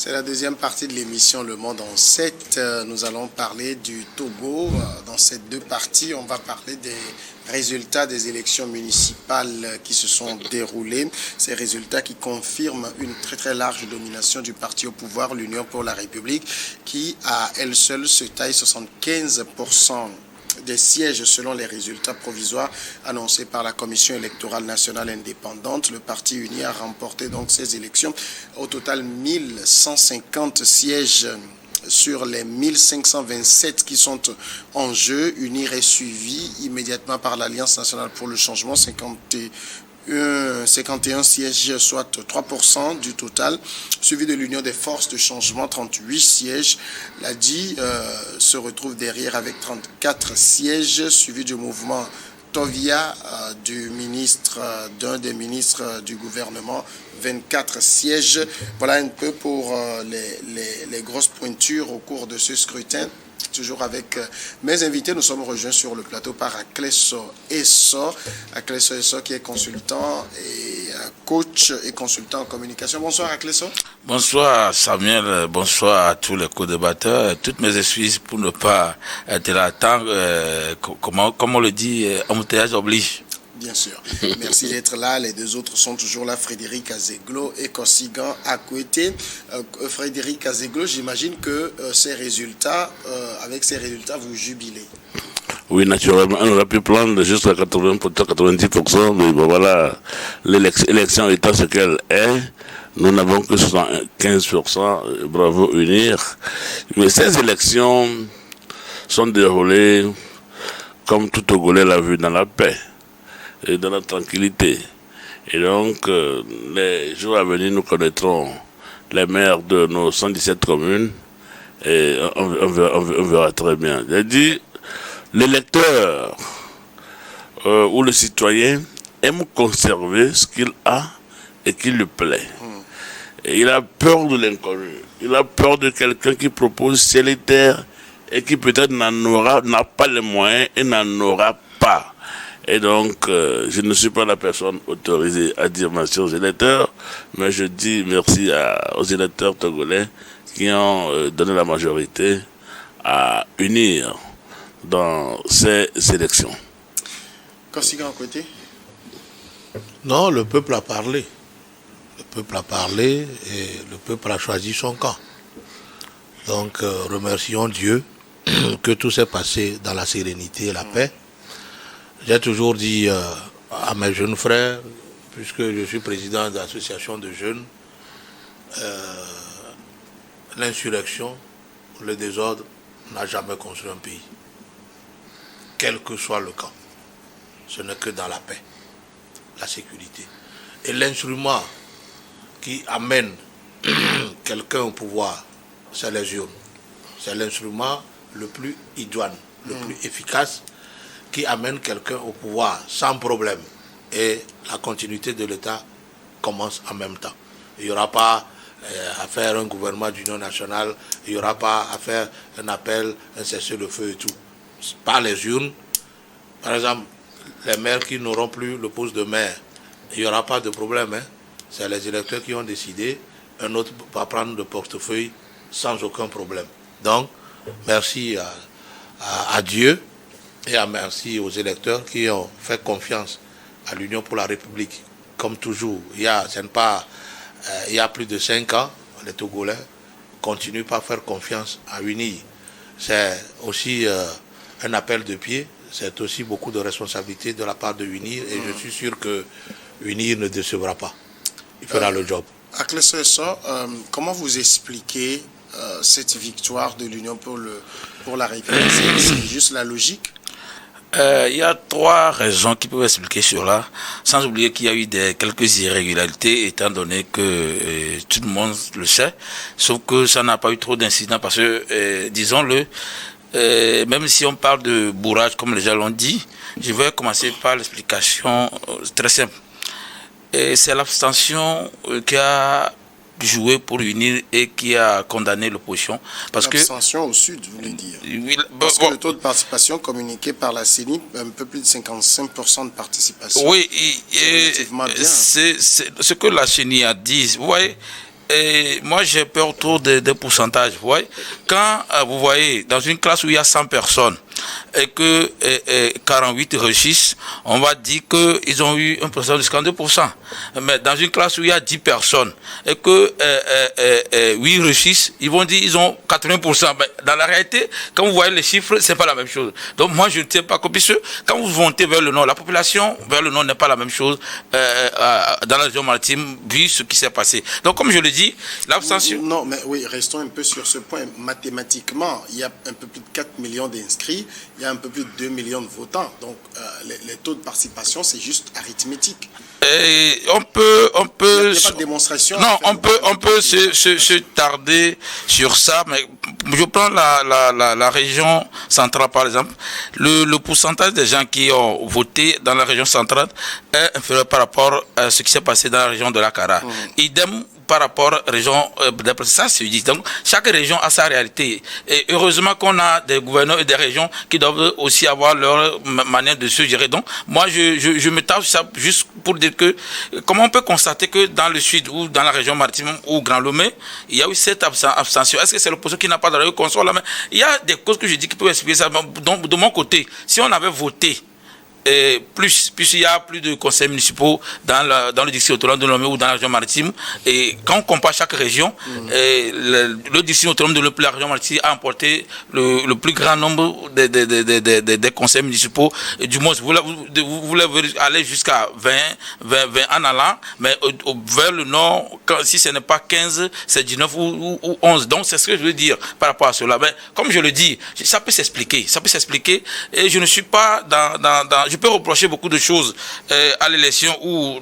C'est la deuxième partie de l'émission Le Monde en 7. Nous allons parler du Togo. Dans ces deux parties, on va parler des résultats des élections municipales qui se sont déroulées. Ces résultats qui confirment une très très large domination du parti au pouvoir, l'Union pour la République, qui à elle seule se taille 75% des sièges selon les résultats provisoires annoncés par la Commission électorale nationale indépendante. Le parti uni a remporté donc ces élections. Au total, 1150 sièges sur les 1527 qui sont en jeu. UNIR est suivi immédiatement par l'Alliance nationale pour le changement, 51 sièges, soit 3% du total, suivi de l'Union des forces de changement, 38 sièges. L'ADI se retrouve derrière avec 34 sièges, suivi du mouvement Tovia, d'un des ministres du gouvernement, 24 sièges. Voilà un peu pour les grosses pointures au cours de ce scrutin. Toujours avec mes invités, nous sommes rejoints sur le plateau par Akleso Esso. Akleso Esso qui est consultant et coach et consultant en communication. Bonsoir Akleso. Bonsoir Samuel, bonsoir à tous les co-débatteurs. Toutes mes excuses pour ne pas être là à temps. Comme on le dit, embouteillage oblige. Bien sûr. Merci d'être là. Les deux autres sont toujours là, Frédéric Azeglo et Kosigan Akwete. Frédéric Azeglo, j'imagine que avec ces résultats, vous jubilez. Oui, naturellement, on aurait pu prendre jusqu'à 80%, 90%, mais bon, voilà, l'élection étant ce qu'elle est, nous n'avons que 75%, bravo UNIR. Mais ces élections sont déroulées, comme tout Togolais l'a vu, dans la paix et dans la tranquillité. Et donc, les jours à venir, nous connaîtrons les maires de nos 117 communes et on verra très bien. J'ai dit, l'électeur ou le citoyen aime conserver ce qu'il a et qui lui plaît. Et il a peur de l'inconnu. Il a peur de quelqu'un qui propose ciel et terre et qui peut-être n'a pas les moyens et n'en aura pas. Et donc, je ne suis pas la personne autorisée à dire merci aux électeurs, mais je dis merci aux électeurs togolais qui ont donné la majorité à UNIR dans ces élections. Kosigan Akwete. Non, le peuple a parlé. Le peuple a parlé et le peuple a choisi son camp. Donc, remercions Dieu que tout s'est passé dans la sérénité et la paix. J'ai toujours dit à mes jeunes frères, puisque je suis président de l'association de jeunes, l'insurrection, le désordre n'a jamais construit un pays. Quel que soit le camp, ce n'est que dans la paix, la sécurité. Et l'instrument qui amène quelqu'un au pouvoir, c'est les urnes. C'est l'instrument le plus idoine, le plus efficace, qui amène quelqu'un au pouvoir sans problème. Et la continuité de l'État commence en même temps. Il n'y aura pas à faire un gouvernement d'union nationale, il n'y aura pas à faire un appel, un cessez-le-feu et tout. Par les urnes, par exemple, les maires qui n'auront plus le poste de maire, il n'y aura pas de problème. C'est les électeurs qui ont décidé, un autre va prendre le portefeuille sans aucun problème. Donc, merci à Dieu. Et merci aux électeurs qui ont fait confiance à l'Union pour la République. Comme toujours, il y a plus de 5 ans, les Togolais continuent pas à faire confiance à UNIR. C'est aussi un appel de pied, c'est aussi beaucoup de responsabilité de la part de UNIR et je suis sûr que UNIR ne décevra pas. Il fera le job. Akleso Esso, comment vous expliquez cette victoire de l'Union pour la République? C'est juste la logique? Il y a 3 raisons qui peuvent expliquer cela, sans oublier qu'il y a eu quelques irrégularités, étant donné que tout le monde le sait, sauf que ça n'a pas eu trop d'incidents, parce que, disons-le, même si on parle de bourrage, comme les gens l'ont dit, je vais commencer par l'explication très simple. Et c'est l'abstention qui a joué pour unir et qui a condamné l'opposition. L'abstention au sud, vous voulez dire? Oui, parce que le taux de participation communiqué par la CENI, un peu plus de 55% de participation. Oui, c'est ce que la CENI a dit. Vous voyez, Et moi, j'ai peur autour des pourcentages. Vous voyez, quand vous voyez dans une classe où il y a 100 personnes et que 48 réussissent, on va dire qu'ils ont eu un pourcentage de 52%. Mais dans une classe où il y a 10 personnes et que 8 réussissent, ils vont dire qu'ils ont 80%. Mais dans la réalité, quand vous voyez les chiffres, c'est pas la même chose. Donc moi, je ne tiens pas compte, puisque quand vous montez vers le nord, la population vers le nord n'est pas la même chose dans la région maritime, vu ce qui s'est passé. Donc comme je le dis, l'abstention... Non, mais oui, restons un peu sur ce point. Mathématiquement, il y a un peu plus de 4 millions d'inscrits, il y a un peu plus de 2 millions de votants. Donc les taux de participation, c'est juste arithmétique. Et on peut, il n'y a pas de démonstration. Non, on peut se tarder sur ça, mais je prends la région centrale par exemple. Le pourcentage des gens qui ont voté dans la région centrale est inférieur par rapport à ce qui s'est passé dans la région de la Cara. Idem par rapport à la région ça se dit. Donc chaque région a sa réalité. Et heureusement qu'on a des gouverneurs et des régions qui doivent aussi avoir leur manière de se gérer. Donc moi je me tape ça juste pour dire que comment on peut constater que dans le sud ou dans la région maritime ou Grand Lomé, il y a eu cette abstention. Est-ce que c'est l'opposition qui n'a pas de console là? Mais il y a des causes que je dis qui peuvent expliquer ça. Donc de mon côté, si on avait voté puisqu'il y a plus de conseils municipaux dans le district autonome de Lomé ou dans la région maritime, et quand on compare chaque région, le district autonome de la région maritime a emporté le plus grand nombre des conseils municipaux. Et du moins, vous voulez aller jusqu'à 20 en allant, mais vers le nord, si ce n'est pas 15, c'est 19 ou 11. Donc c'est ce que je veux dire par rapport à cela. Mais comme je le dis, ça peut s'expliquer, et je ne suis pas je peux reprocher beaucoup de choses à l'élection ou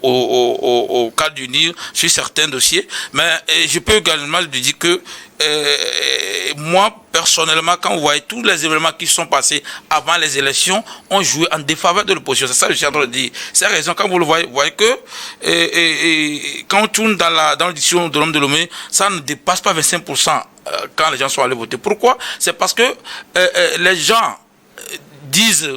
au cas d'unir sur certains dossiers, mais je peux également dire que moi, personnellement, quand vous voyez tous les événements qui sont passés avant les élections, ont joué en défaveur de l'opposition. C'est ça que je suis en train de dire. C'est la raison, quand vous le voyez, vous voyez que quand on tourne dans l'édition de l'homme de Lomé, ça ne dépasse pas 25% quand les gens sont allés voter. Pourquoi? C'est parce que les gens disent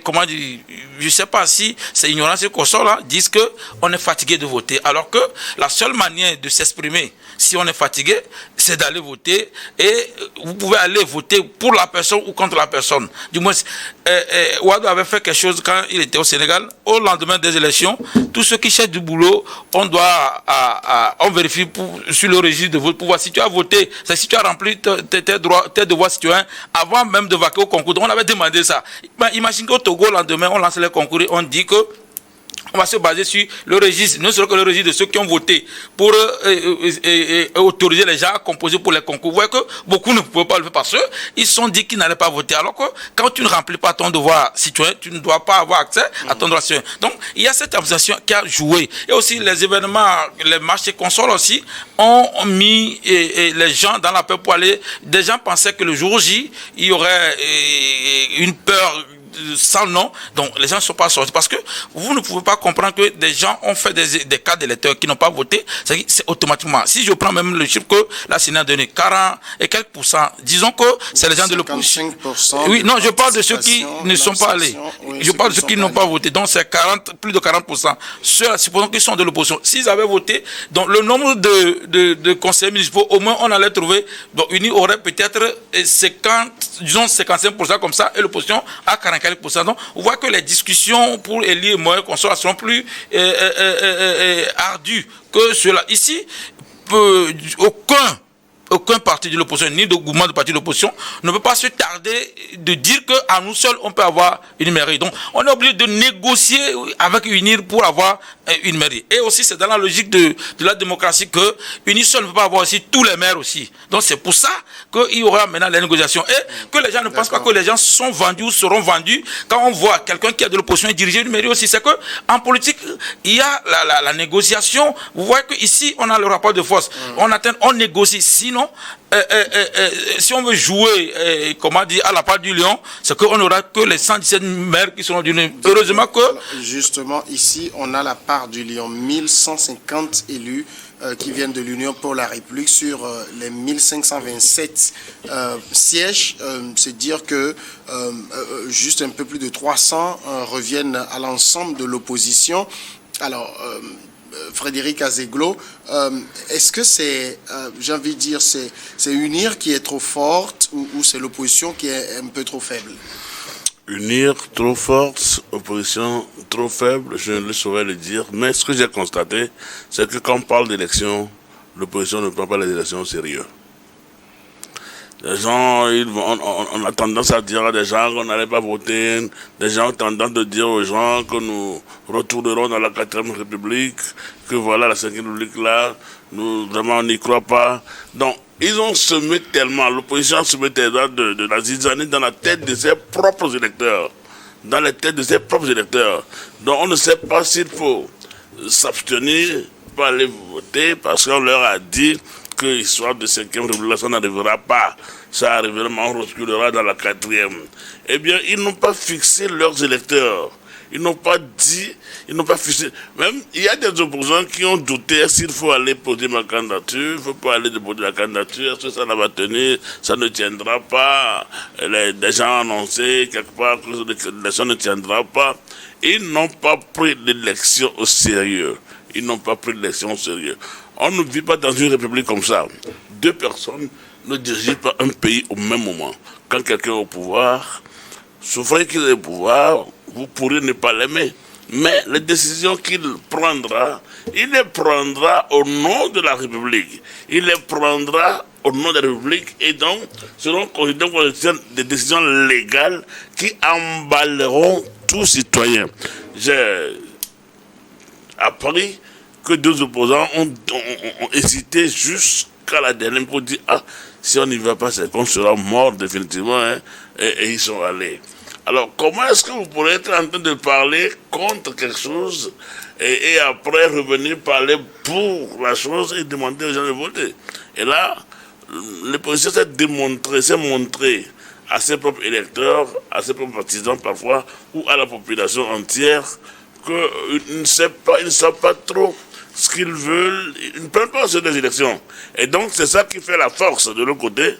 comment dire, je ne sais pas si c'est ignorance et qu'on sort là, disent qu'on est fatigué de voter. Alors que la seule manière de s'exprimer, si on est fatigué, c'est d'aller voter. Et vous pouvez aller voter pour la personne ou contre la personne. Du moins, Ouadou avait fait quelque chose quand il était au Sénégal. Au lendemain des élections, tous ceux qui cherchent du boulot, on vérifie sur le registre de vote pour voir si tu as voté, c'est si tu as rempli tes devoirs citoyens avant même de vaquer au concours. Donc on avait demandé ça. Ben, imagine qu'au Togo, le lendemain, on lance les concours et on dit que on va se baser sur le registre, non seulement que le registre de ceux qui ont voté pour autoriser les gens à composer pour les concours. Vous voyez que beaucoup ne pouvaient pas le faire parce qu'ils se sont dit qu'ils n'allaient pas voter. Alors que quand tu ne remplis pas ton devoir citoyen, tu ne dois pas avoir accès à ton droit citoyen. Donc, il y a cette abstention qui a joué. Et aussi, les événements, les marchés consoles aussi, ont mis les gens dans la peur pour aller. Des gens pensaient que le jour J, il y aurait une peur sans nom, donc les gens ne sont pas sortis parce que vous ne pouvez pas comprendre que des gens ont fait des cas d'électeurs qui n'ont pas voté, c'est automatiquement. Si je prends même le chiffre que la Sénat a donné, 40 et quelques pourcents, disons que c'est les gens de l'opposition. Oui, non, je parle de ceux qui ne sont pas allés. Oui, je parle de ceux qui n'ont pas voté, donc c'est plus de 40%. Ceux-là, supposons qu'ils sont de l'opposition. S'ils avaient voté, donc le nombre de conseillers municipaux, au moins on allait trouver, donc UNI aurait peut-être 55% comme ça, et l'opposition à 44%. Donc, on voit que les discussions pour élire moyen consort seront plus ardues que cela. Ici, aucun parti de l'opposition, ni de gouvernement de parti de l'opposition, ne peut pas se tarder de dire qu'à nous seuls, on peut avoir une mairie. Donc, on est obligé de négocier avec UNIR pour avoir une mairie. Et aussi, c'est dans la logique de la démocratie que UNIR seul ne peut pas avoir aussi tous les maires aussi. Donc, c'est pour ça qu'il y aura maintenant les négociations. Et que les gens ne pensent pas que les gens sont vendus ou seront vendus. Quand on voit quelqu'un qui a de l'opposition et diriger une mairie aussi, c'est qu'en politique, il y a la négociation. Vous voyez qu'ici, on a le rapport de force. On négocie. Sinon, si on veut jouer, comment dire, à la part du lion, c'est qu'on n'aura que les 117 maires qui seront d'une. Heureusement que... Justement, ici, on a la part du lion. 1150 élus qui viennent de l'Union pour la République sur les 1527 sièges. C'est dire que juste un peu plus de 300 reviennent à l'ensemble de l'opposition. Alors... Frédéric Azeglo, est-ce que c'est, j'ai envie de dire, c'est UNIR qui est trop forte ou c'est l'opposition qui est un peu trop faible? UNIR trop forte, opposition trop faible, je ne saurais le dire. Mais ce que j'ai constaté, c'est que quand on parle d'élections, l'opposition ne prend pas les élections au sérieux. Les gens, on a tendance à dire à des gens qu'on n'allait pas voter. Des gens ont tendance à dire aux gens que nous retournerons dans la 4e République, que voilà, la 5e République là, nous vraiment on n'y croit pas. Donc, ils ont semé tellement, l'opposition a semé tellement de la zizanie dans la tête de ses propres électeurs. Dans la tête de ses propres électeurs. Donc, on ne sait pas s'il faut s'abstenir, pas aller voter, parce qu'on leur a dit que l'histoire de 5e République, ça n'arrivera pas. Ça arrivera, on reculera dans la 4e. Eh bien, ils n'ont pas fixé leurs électeurs. Ils n'ont pas dit, ils n'ont pas fixé. Même, il y a des opposants qui ont douté s'il faut aller poser ma candidature, il ne faut pas aller déposer la candidature, est-ce que ça va tenir, ça ne tiendra pas. Des gens ont annoncé quelque part que l'élection ne tiendra pas. Ils n'ont pas pris l'élection au sérieux. Ils n'ont pas pris l'élection au sérieux. On ne vit pas dans une république comme ça. Deux personnes ne dirigent pas un pays au même moment. Quand quelqu'un est au pouvoir, souffrez qu'il est au pouvoir, vous pourrez ne pas l'aimer. Mais les décisions qu'il prendra, il les prendra au nom de la République. Il les prendra au nom de la République et donc seront considérées comme des décisions légales qui emballeront tout citoyen. J'ai appris que deux opposants ont hésité jusqu'à la dernière pour dire si on n'y va pas, c'est qu'on sera mort définitivement. Hein, et ils sont allés. Alors, comment est-ce que vous pourrez être en train de parler contre quelque chose et après revenir parler pour la chose et demander aux gens de voter? Et là, l'opposition s'est montré à ses propres électeurs, à ses propres partisans parfois, ou à la population entière, qu'ils ne savent pas trop ce qu'ils veulent, ils ne prennent pas sur des élections. Et donc, c'est ça qui fait la force de l'autre côté,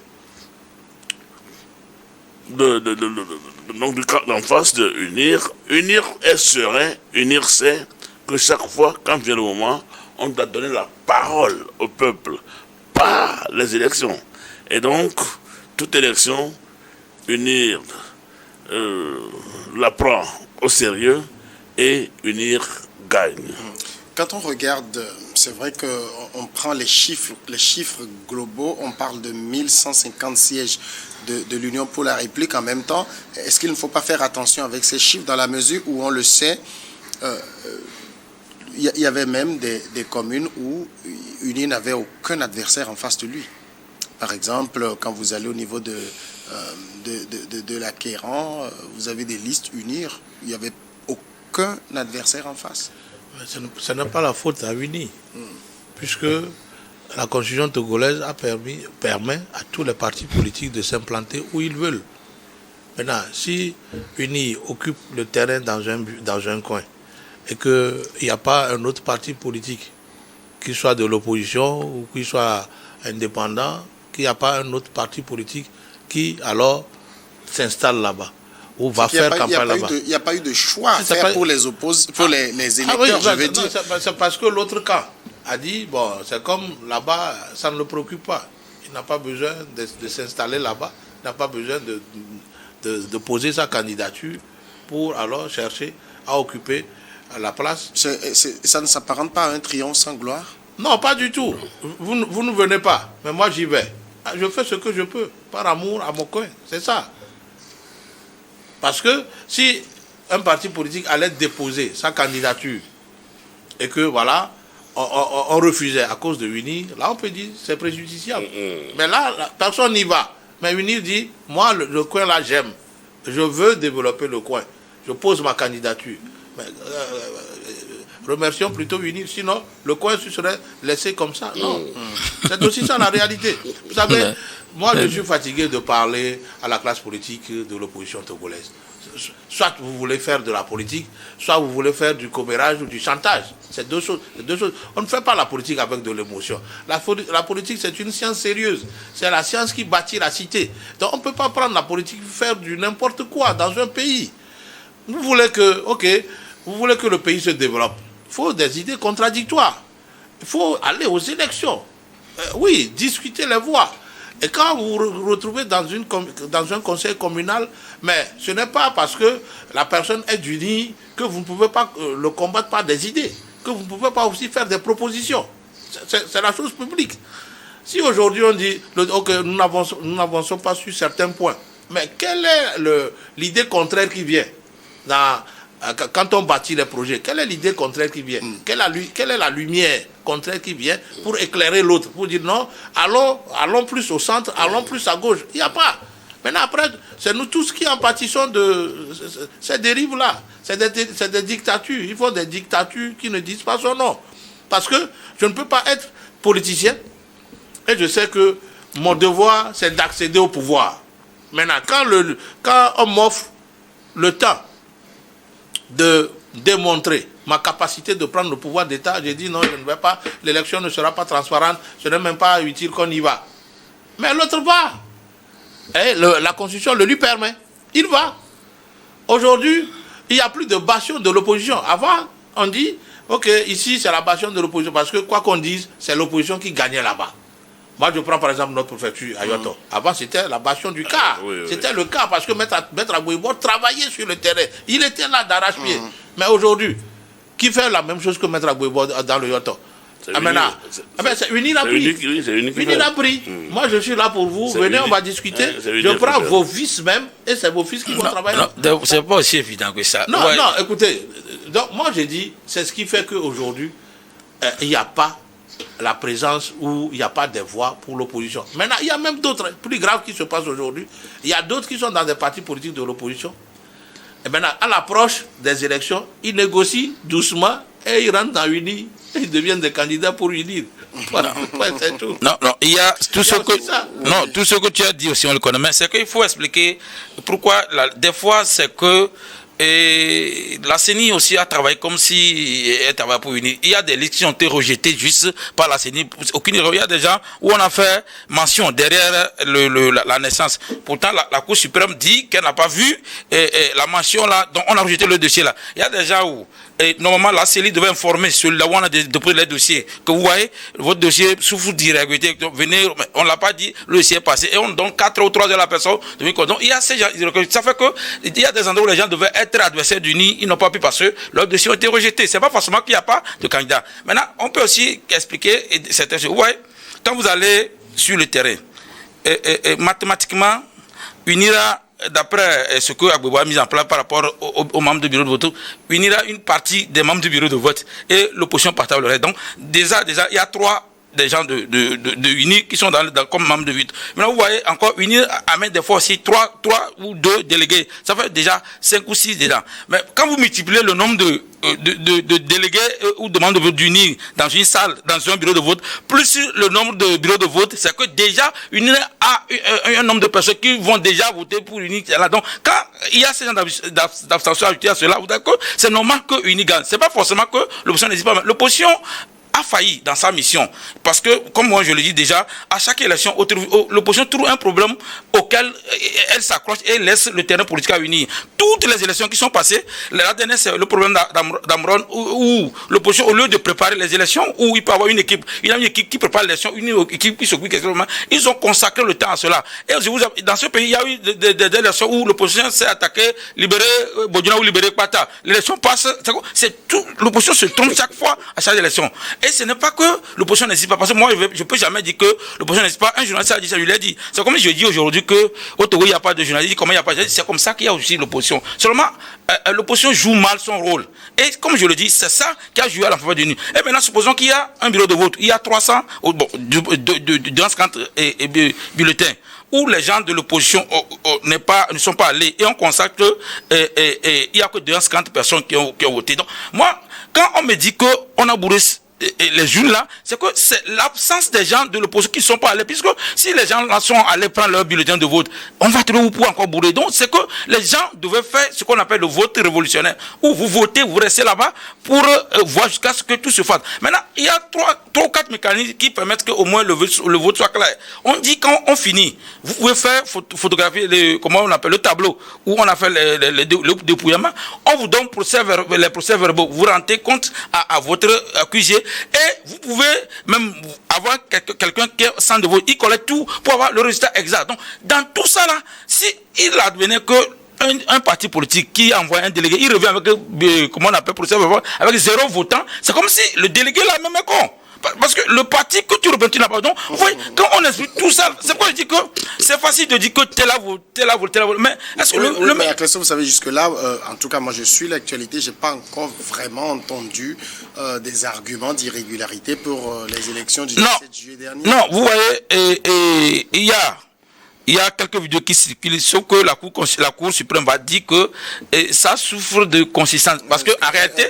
donc du camp d'en face de UNIR. UNIR est serein, UNIR sait que chaque fois, quand vient le moment, on doit donner la parole au peuple, par les élections. Et donc, toute élection, UNIR la prend au sérieux et UNIR gagne. Quand on regarde, c'est vrai qu'on prend les chiffres globaux, on parle de 1150 sièges de l'Union pour la République en même temps. Est-ce qu'il ne faut pas faire attention avec ces chiffres dans la mesure où on le sait, il y avait même des communes où UNIR n'avait aucun adversaire en face de lui. Par exemple, quand vous allez au niveau de la Kéran, vous avez des listes UNIR, il n'y avait aucun adversaire en face. Ce n'est pas la faute à UNIR, puisque la constitution togolaise permet à tous les partis politiques de s'implanter où ils veulent. Maintenant, si UNIR occupe le terrain dans un coin et qu'il n'y a pas un autre parti politique qui soit de l'opposition ou qui soit indépendant, qu'il n'y a pas un autre parti politique qui alors s'installe là-bas ou va faire campagne là-bas. Il n'y a pas eu de choix à faire pour les électeurs, je veux dire. C'est parce que l'autre camp a dit, bon, c'est comme là-bas, ça ne le préoccupe pas. Il n'a pas besoin de s'installer là-bas, il n'a pas besoin de poser sa candidature pour alors chercher à occuper la place. Ça ne s'apparente pas à un triomphe sans gloire? Non, pas du tout. Vous ne venez pas, mais moi j'y vais. Je fais ce que je peux, par amour à mon coin, c'est ça. Parce que si un parti politique allait déposer sa candidature et que voilà, on refusait à cause de UNIR, là on peut dire c'est préjudiciable. Mais là, personne n'y va. Mais UNIR dit, moi le coin là j'aime. Je veux développer le coin. Je pose ma candidature. Mais, remercions plutôt UNIR, sinon le coin serait laissé comme ça. Non. C'est aussi ça la réalité. Vous savez, moi je suis fatigué de parler à la classe politique de l'opposition togolaise. Soit vous voulez faire de la politique, soit vous voulez faire du commérage ou du chantage. C'est deux choses. On ne fait pas la politique avec de l'émotion. La politique, c'est une science sérieuse. C'est la science qui bâtit la cité. Donc on ne peut pas prendre la politique et faire du n'importe quoi dans un pays. Vous voulez que le pays se développe. faut des idées contradictoires. Il faut aller aux élections. Oui, discuter les voix. Et quand vous vous retrouvez dans un conseil communal, mais ce n'est pas parce que la personne est unie que vous ne pouvez pas le combattre par des idées, que vous ne pouvez pas aussi faire des propositions. C'est la chose publique. Si aujourd'hui on dit que nous n'avançons pas sur certains points, mais quelle est l'idée contraire qui vient quand on bâtit les projets? Quelle est l'idée contraire qui vient? Quelle est la lumière contraire qui vient pour éclairer l'autre? Pour dire non, allons plus au centre, allons plus à gauche. Il n'y a pas. Maintenant, après, c'est nous tous qui en pâtissons de ces dérives-là. C'est des dictatures. Il faut des dictatures qui ne disent pas son nom. Parce que je ne peux pas être politicien et je sais que mon devoir, c'est d'accéder au pouvoir. Maintenant, quand on m'offre le temps de démontrer ma capacité de prendre le pouvoir d'État, j'ai dit non, je ne vais pas, l'élection ne sera pas transparente, ce n'est même pas utile qu'on y va. Mais l'autre va. Et la Constitution le lui permet. Il va. Aujourd'hui, il n'y a plus de bastion de l'opposition. Avant, on dit, ok, ici c'est la bastion de l'opposition, parce que quoi qu'on dise, c'est l'opposition qui gagnait là-bas. Moi, je prends par exemple notre préfecture à Yoto. Avant, c'était la bastion du cas. C'était le cas parce que Maître Agbouibo travaillait sur le terrain. Il était là d'arrache-pied. Mais aujourd'hui, qui fait la même chose que Maître Agbouibo dans le Yoto? C'est Unirabri. Unirabri. Moi, je suis là pour vous. Venez, on va discuter. Je prends vos fils même et c'est vos fils qui vont travailler. Non, c'est pas aussi évident que ça. Non, écoutez. Donc, moi, j'ai dit, c'est ce qui fait qu'aujourd'hui, il n'y a pas la présence où il n'y a pas de voix pour l'opposition. Maintenant, il y a même d'autres plus graves qui se passent aujourd'hui. Il y a d'autres qui sont dans des partis politiques de l'opposition. Et maintenant, à l'approche des élections, ils négocient doucement et ils rentrent dans UNI. Ils deviennent des candidats pour unir. Voilà, c'est tout. Non, il y a tout ce que tu as dit aussi, on le connaît, mais c'est qu'il faut expliquer pourquoi, des fois, c'est que la CENI aussi a travaillé comme si elle travaillait pour unir. Il y a des listes qui ont été rejetées juste par la CENI. Il y a des gens où on a fait mention derrière la naissance. Pourtant, la Cour suprême dit qu'elle n'a pas vu la mention là, donc on a rejeté le dossier là. Il y a des gens où normalement la CENI devait informer celui-là où on a déposé les dossiers que vous voyez, votre dossier souffre d'irrégularité. Venez, on ne l'a pas dit, le dossier est passé et on donne 4 ou 3 heures à la personne. Donc il y a ces gens, ça fait que il y a des endroits où les gens devaient être adversaires d'UNI, ils n'ont pas pu parce que leurs dossiers ont été rejetés. C'est pas forcément qu'il n'y a pas de candidat. Maintenant, on peut aussi expliquer certaines choses. Vous voyez, quand vous allez sur le terrain, mathématiquement, UNIRA, d'après ce que Agbouibo a mis en place par rapport aux membres du bureau de vote, UNIRA une partie des membres du bureau de vote et l'opposition partage le reste. Donc, déjà, il y a 3 des gens de UNI qui sont comme membres de vote. Maintenant, vous voyez, encore, UNI amène des fois aussi 3 ou 2 délégués. Ça fait déjà 5 ou 6 dedans. Mais quand vous multipliez le nombre de délégués ou de membres de vote d'UNI dans une salle, dans un bureau de vote, plus le nombre de bureaux de vote, c'est que déjà, UNI a un nombre de personnes qui vont déjà voter pour UNI. Donc, quand il y a ces gens d'abstention ajoutée à cela, vous d'accord, c'est normal que UNI gagne. C'est pas forcément que l'opposition n'hésite pas. L'opposition a failli dans sa mission. Parce que, comme moi je le dis déjà, à chaque élection, l'opposition trouve un problème auquel elle s'accroche et laisse le terrain politique à unir. Toutes les élections qui sont passées, la dernière c'est le problème d'Amron, où l'opposition, au lieu de préparer les élections, où il peut avoir une équipe, il a une équipe qui prépare l'élection, une équipe qui s'occupe exactement, ils ont consacré le temps à cela. Et dans ce pays, il y a eu des élections où l'opposition s'est attaquée, libérer Bodjuna ou libérer Kpata. L'élection passe, c'est tout, l'opposition se trompe chaque fois à chaque élection. Et ce n'est pas que l'opposition n'hésite pas. Parce que moi, je ne peux jamais dire que l'opposition n'hésite pas. Un journaliste a dit ça, je lui ai dit. C'est comme je dis aujourd'hui qu'au Togo, il n'y a pas de journaliste. Comment il n'y a pas de journaliste? C'est comme ça qu'il y a aussi l'opposition. Seulement, l'opposition joue mal son rôle. Et comme je le dis, c'est ça qui a joué à la faveur de l'UNI. Et maintenant, supposons qu'il y a un bureau de vote. Il y a 300, bulletins où les gens de l'opposition ne sont pas allés. Et on constate qu'il n'y a que 250 personnes qui ont voté. Donc, moi, quand on me dit qu'on a bourré les unes là, c'est que c'est l'absence des gens de l'opposition qui ne sont pas allés. Puisque si les gens là sont allés prendre leur bulletin de vote, on va trouver où pour encore bourrer. Donc c'est que les gens devaient faire ce qu'on appelle le vote révolutionnaire. Où vous votez, vous restez là-bas pour voir jusqu'à ce que tout se fasse. Maintenant, il y a trois ou quatre mécanismes qui permettent qu'au moins le vote soit clair. On dit quand on finit, vous pouvez faire photographier comment on appelle le tableau où on a fait le dépouillement. On vous donne les procès verbaux. Vous rendez compte à votre accusé. Et vous pouvez même avoir quelqu'un qui est sans de vote, il collecte tout pour avoir le résultat exact. Donc, dans tout ça là, si il advenait que un parti politique qui envoie un délégué, il revient avec, comment on appelle, avec 0 votant, c'est comme si le délégué là même est con. Parce que le parti que tu représentes, tu n'as pas. Donc, vous voyez, quand on explique tout ça, c'est pourquoi je dis que c'est facile de dire que tel a voté. Mais est-ce que mais à Clesso, vous savez, jusque-là, en tout cas, moi je suis l'actualité, je n'ai pas encore vraiment entendu des arguments d'irrégularité pour les élections du 17 juillet dernier. Non, vous voyez, il y a quelques vidéos qui circulent, sauf que la Cour suprême va dire que ça souffre de consistance. Parce que en réalité,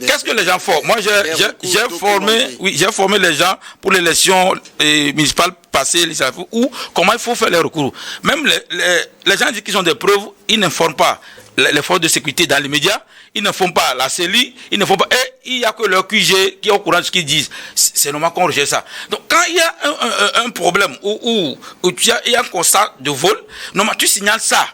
qu'est-ce que les gens font? Moi, j'ai formé les gens pour l'élection municipale passée, ou comment il faut faire les recours. Même les gens disent qu'ils ont des preuves, ils n'informent pas les forces de sécurité dans les médias, ils ne font pas la CELI, ils ne font pas. Et il n'y a que leur QG qui est au courant de ce qu'ils disent. C'est normal qu'on rejette ça. Donc, quand il y a un problème où il y a un constat de vol, normalement, tu signales ça.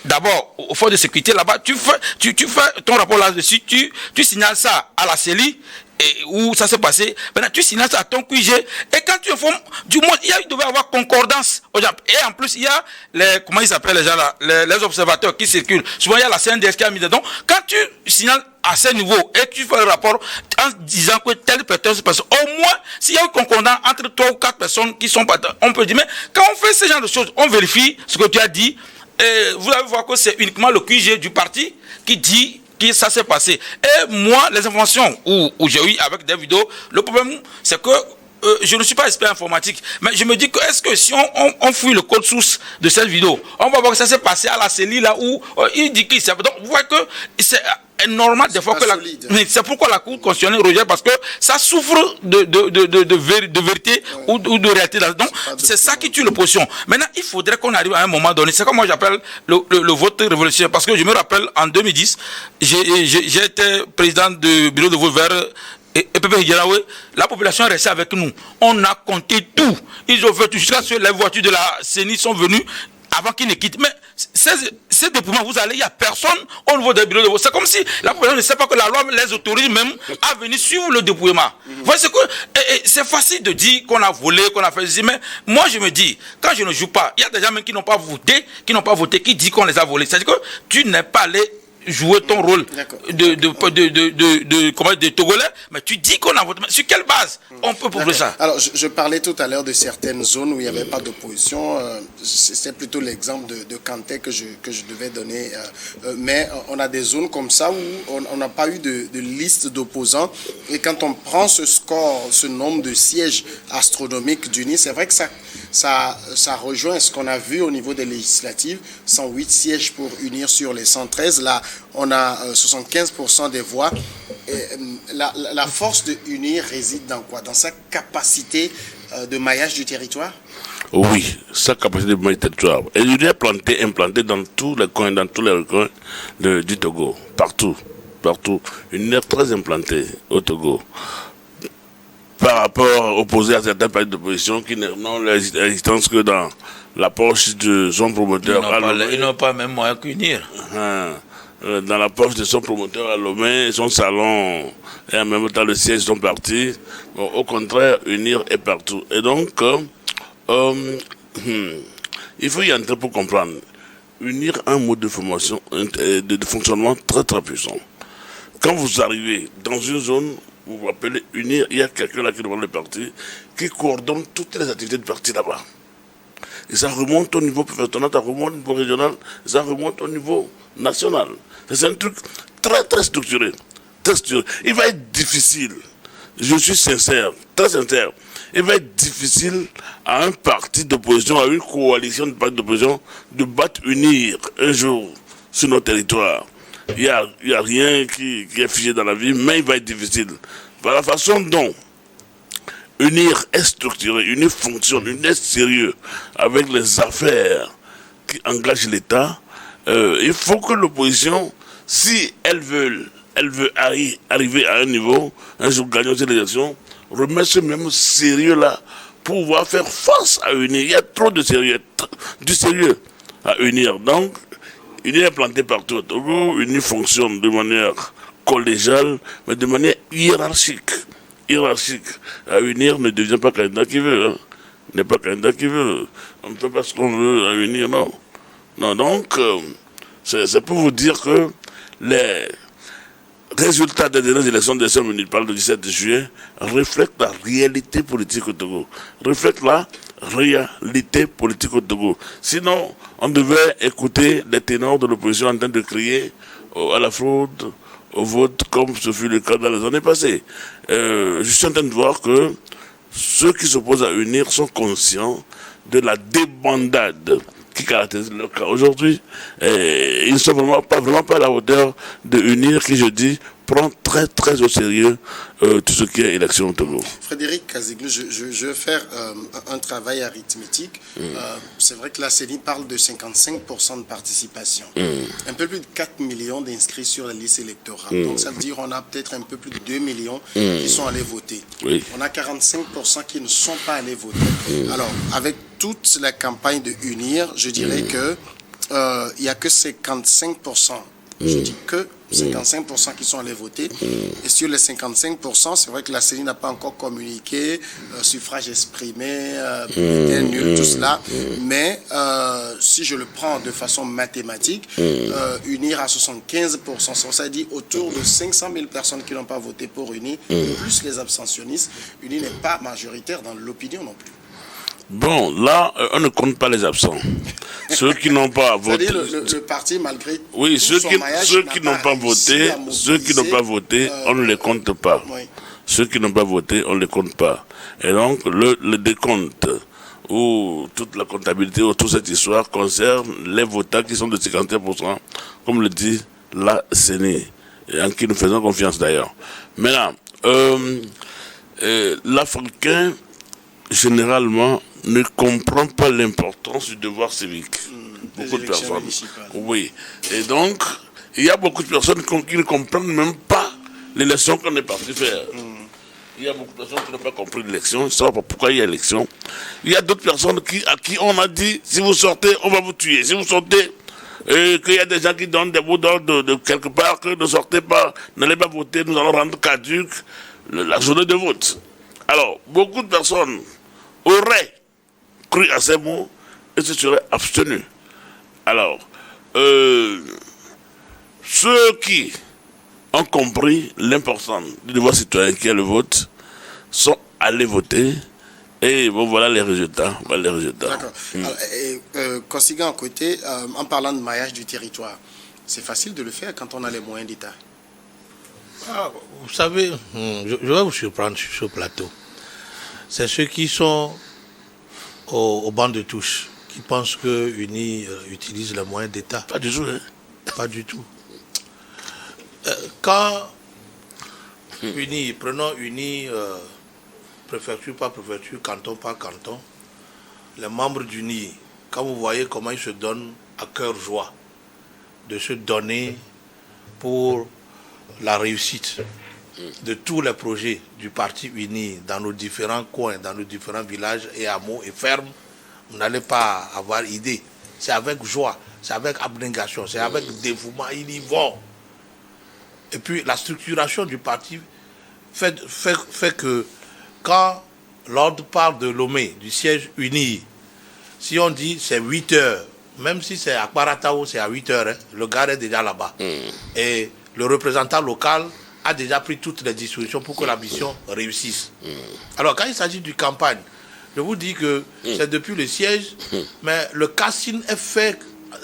D'abord, aux forces de sécurité là-bas, tu fais ton rapport là-dessus, tu signales ça à la CELI, et où ça s'est passé. Maintenant, tu signales ça à ton QG, et quand tu informes du monde, il devait y avoir concordance. Et en plus, il y a comment ils s'appellent les gens là, les observateurs qui circulent. Souvent, il y a la CNDS qui a mis dedans. Quand tu signales à ce niveau, et tu fais le rapport en disant que telle personne se passe, au moins, s'il y a un concordance entre 3 ou 4 personnes qui sont pas, on peut dire, mais quand on fait ce genre de choses, on vérifie ce que tu as dit. Et vous allez voir que c'est uniquement le QG du parti qui dit que ça s'est passé. Et moi, les informations où j'ai eu avec des vidéos, le problème, c'est que je ne suis pas expert informatique, mais je me dis que est-ce que si on fouille le code source de cette vidéo, on va voir que ça s'est passé à la CELI là où il dit qu'il s'est. Donc vous voyez que c'est normal des fois que c'est pourquoi la Cour constitutionnelle rejette, parce que ça souffre de vérité ou de réalité. Donc c'est ça qui tue l'opposition. Maintenant, il faudrait qu'on arrive à un moment donné. C'est comme moi j'appelle le vote révolutionnaire, parce que je me rappelle en 2010, j'ai été président du bureau de vote vers et Pepe Hidjarawe, la population est restée avec nous. On a compté tout. Ils ont fait tout jusqu'à ce que les voitures de la CENI sont venues avant qu'ils ne quittent. Mais ces dépouillements, vous allez, il n'y a personne au niveau des bureaux de vote. C'est comme si la population ne sait pas que la loi les autorise même à venir suivre le dépouillement. Vous voyez, c'est facile de dire qu'on a volé, qu'on a fait ceci, mais moi je me dis, quand je ne joue pas, il y a des gens même qui n'ont pas voté, qui disent qu'on les a volés. C'est-à-dire que tu n'es pas allé jouer ton rôle de Togolais, mais tu dis qu'on a voté. Sur quelle base on peut prouver ça? Alors, je parlais tout à l'heure de certaines zones où il n'y avait pas d'opposition. C'est plutôt l'exemple de Kanté que je devais donner. Mais on a des zones comme ça où on n'a pas eu de liste d'opposants. Et quand on prend ce score, ce nombre de sièges astronomiques d'UNI, c'est vrai que ça rejoint ce qu'on a vu au niveau des législatives. 108 sièges pour unir sur les 113. Là, on a 75% des voix. Et la force de unir réside dans quoi? Dans sa capacité de maillage du territoire? Oui, sa capacité de maillage du territoire. Et il est implanté dans tous les coins, du Togo, partout. Une est très implantée au Togo. Par rapport opposé à certains partis d'opposition qui n'ont l'existence que dans la poche de son promoteur. Ils n'ont pas même moyen qu'unir. Dans la poche de son promoteur à Lomé, son salon et en même temps le siège sont partis. Bon, au contraire, unir est partout. Et donc, il faut y entrer pour comprendre. Unir un mode de formation, de fonctionnement très très puissant. Quand vous arrivez dans une zone, vous vous appelez unir, il y a quelqu'un là qui demande le parti, qui coordonne toutes les activités du parti là-bas. Et ça remonte au niveau professionnel, ça remonte au niveau régional, ça remonte au niveau national. C'est un truc très très structuré. Il va être difficile, je suis sincère, très sincère, il va être difficile à un parti d'opposition, à une coalition de partis d'opposition, de battre unir un jour sur notre territoire. il y a rien qui est figé dans la vie, mais il va être difficile. Par la façon dont UNIR est structuré, UNIR fonctionne, UNIR est sérieux avec les affaires qui engagent l'État, il faut que l'opposition, si elle veut arriver à un niveau, un jour gagner cette élection, remettre ce même sérieux-là pour pouvoir faire face à UNIR. Il y a trop de sérieux, du sérieux à UNIR. Donc, UNIR est planté partout au Togo, UNIR fonctionne de manière collégiale, mais de manière hiérarchique. À UNIR ne devient pas candidat qui veut. Hein. N'est pas candidat qui veut. On ne fait pas ce qu'on veut à UNIR, non. Non, donc, c'est pour vous dire que les résultats des dernières élections des élections municipales du 17 juillet reflètent la réalité politique au Togo. Sinon, on devait écouter les ténors de l'opposition en train de crier à la fraude, au vote, comme ce fut le cas dans les années passées. Je suis en train de voir que ceux qui s'opposent à UNIR sont conscients de la débandade qui caractérise leur cas aujourd'hui. Ils ne sont vraiment pas à la hauteur de UNIR qui, je dis, prend très très au sérieux tout ce qui est élection au Togo. Frédéric Kaziglu, je vais faire un travail arithmétique. C'est vrai que la CENI parle de 55% de participation. Un peu plus de 4 millions d'inscrits sur la liste électorale. Donc ça veut dire qu'on a peut-être un peu plus de 2 millions qui sont allés voter. Oui. On a 45% qui ne sont pas allés voter. Alors, avec toute la campagne de UNIR, je dirais que il n'y a que 55%. Je dis que 55% qui sont allés voter. Et sur les 55%, c'est vrai que la CENI n'a pas encore communiqué, suffrage exprimé, bulletin nul, tout cela. Mais si je le prends de façon mathématique, UNIR à 75%, ça dit autour de 500 000 personnes qui n'ont pas voté pour UNIR, plus les abstentionnistes. UNIR n'est pas majoritaire dans l'opinion non plus. Bon, là, on ne compte pas les absents. Ceux qui n'ont pas voté. C'est-à-dire le parti, malgré oui, ceux qui n'ont pas voté, on ne les compte pas. Oui. Ceux qui n'ont pas voté, on ne les compte pas. Et donc, le décompte ou toute la comptabilité ou toute cette histoire concerne les votants qui sont de 51%, comme le dit la CENI, et en qui nous faisons confiance d'ailleurs. Maintenant, l'Africain, généralement, ne comprend pas l'importance du devoir civique. Beaucoup de personnes. Oui. Et donc, il y a beaucoup de personnes qui ne comprennent même pas l'élection qu'on est parti faire. Il y a beaucoup de personnes qui n'ont pas compris l'élection, ils ne savent pas pourquoi il y a élection. Il y a d'autres personnes à qui on a dit, si vous sortez, on va vous tuer. Si vous sortez, qu'il y a des gens qui donnent des mots d'ordre de quelque part, que ne sortez pas, n'allez pas voter, nous allons rendre caduque la journée de vote. Alors, beaucoup de personnes auraient cru à ces mots et se seraient abstenus. Alors, ceux qui ont compris l'importance du devoir citoyen qui est le vote sont allés voter et bon, voilà les résultats. D'accord. Consigan à côté, en parlant de maillage du territoire, c'est facile de le faire quand on a les moyens d'État. Vous savez, je vais vous surprendre sur ce plateau. C'est ceux qui sont au banc de touche, qui pensent que UNI utilise les moyens d'État. Pas du tout, hein? Pas du tout. Quand prenons UNI, préfecture par préfecture, canton par canton, les membres d'UNI, quand vous voyez comment ils se donnent à cœur joie de se donner pour la réussite de tous les projets du parti UNI dans nos différents coins, dans nos différents villages et hameaux et fermes, vous n'allez pas avoir idée. C'est avec joie, c'est avec abnégation, c'est avec dévouement, ils y vont. Et puis la structuration du parti fait que quand l'ordre parle de Lomé, du siège UNI, si on dit c'est 8 heures, même si c'est à Kparatao, c'est à 8 heures, hein, le gars est déjà là-bas. Et le représentant local a déjà pris toutes les dispositions pour que la mission réussisse. Alors, quand il s'agit de campagne, je vous dis que c'est depuis le siège, mais le casting est fait